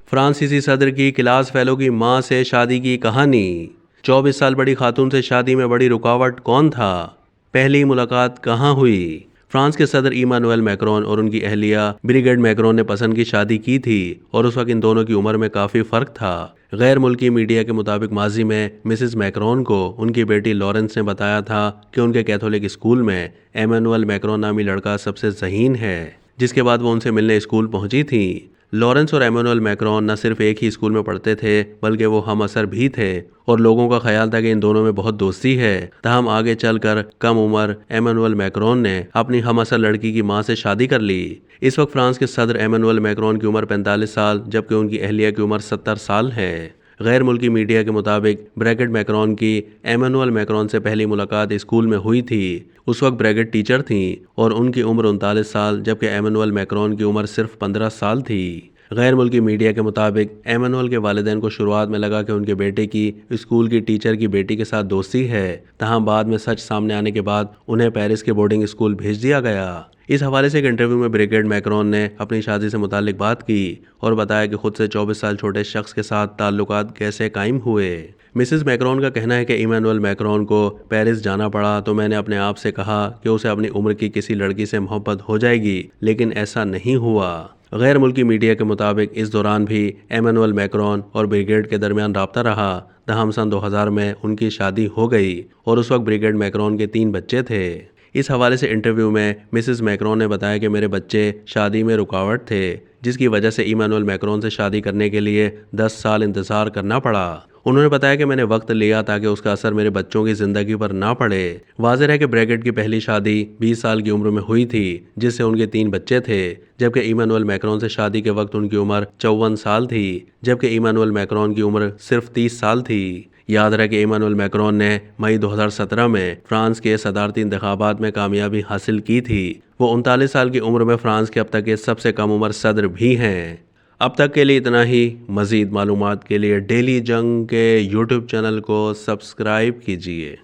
फ्रांसीसी सदर की क्लास फेलो की मां से शादी की कहानी। 24 साल बड़ी खातून से शादी में बड़ी रुकावट कौन था? पहली मुलाकात कहां हुई? फ्रांस के सदर इमानुएल मैक्रोन और उनकी अहलिया ब्रिगेड मैक्रोन ने पसंद की शादी की थी और उस वक्त इन दोनों की उम्र में काफ़ी फ़र्क था। गैर मुल्की मीडिया के मुताबिक माजी में मिसेस मैक्रोन को उनकी बेटी लॉरेंस ने बताया था कि उनके कैथोलिक स्कूल में एमानुएल मैक्रोन नामी लड़का सबसे ज़हीन है, जिसके बाद वो उनसे मिलने स्कूल पहुंची थी। लॉरेंस और एमानुएल मैक्रोन न सिर्फ एक ही स्कूल में पढ़ते थे बल्कि वो हम असर भी थे और लोगों का ख्याल था कि इन दोनों में बहुत दोस्ती है। तहम आगे चलकर कम उम्र एमानुएल मैक्रोन ने अपनी हम असर लड़की की मां से शादी कर ली। इस वक्त फ्रांस के सदर एमानुएल मैक्रोन की उम्र 45 साल जबकि उनकी अहलिया की उम्र 70 साल है। गैर मुल्की मीडिया के मुताबिक ब्रैकेट मैक्रोन की एमानुएल मैक्रोन से पहली मुलाकात स्कूल में हुई थी। उस वक्त ब्रैकेट टीचर थीं और उनकी उम्र 39 साल जबकि एमानुएल मैक्रोन की उम्र सिर्फ 15 साल थी। गैर मुल्की मीडिया के मुताबिक एमानुएल के वालिदैन को शुरुआत में लगा कि उनके बेटे की स्कूल की टीचर की बेटी के साथ दोस्ती है, तहां बाद में सच सामने आने के बाद उन्हें पेरिस के बोर्डिंग स्कूल भेज दिया गया। इस हवाले से एक इंटरव्यू में ब्रिगेड मैक्रोन ने अपनी शादी से मुतालिक बात की और बताया कि खुद से 24 साल छोटे शख्स के साथ ताल्लुकात कैसे कायम हुए। मिसेस मैक्रोन का कहना है कि इमानुएल मैक्रोन को पेरिस जाना पड़ा तो मैंने अपने आप से कहा कि उसे अपनी उम्र की किसी लड़की से मोहब्बत हो जाएगी, लेकिन ऐसा नहीं हुआ। गैर मुल्की मीडिया के मुताबिक इस दौरान भी एमानुएल मैक्रोन और ब्रिगेड के दरमियान राब्ता रहा। तहम सन 2000 में उनकी शादी हो गई और उस वक्त ब्रिगेड मैक्रोन के 3 बच्चे थे। इस हवाले से इंटरव्यू में मिसेस मैक्रोन ने बताया कि मेरे बच्चे शादी में रुकावट थे, जिसकी वजह से इमानुएल मैक्रोन से शादी करने के लिए 10 साल इंतज़ार करना पड़ा। उन्होंने बताया कि मैंने वक्त लिया ताकि उसका असर मेरे बच्चों की ज़िंदगी पर ना पड़े। वाज़ेह है कि ब्रैकेट की पहली शादी 20 साल की उम्र में हुई थी जिससे उनके 3 बच्चे थे, जबकि इमानुएल मैक्रोन से शादी के वक्त उनकी उम्र 54 साल थी जबकि इमानुएल मैक्रोन की उम्र सिर्फ 30 साल थी। याद रहे कि इमानुएल मैक्रोन ने मई 2017 में फ्रांस के सदारती इंतखाबात में कामयाबी हासिल की थी। वो 39 साल की उम्र में फ्रांस के अब तक के सबसे कम उम्र सदर भी हैं। अब तक के लिए इतना ही। मज़ीद मालूमात के लिए डेली जंग के यूट्यूब चैनल को सब्सक्राइब कीजिए।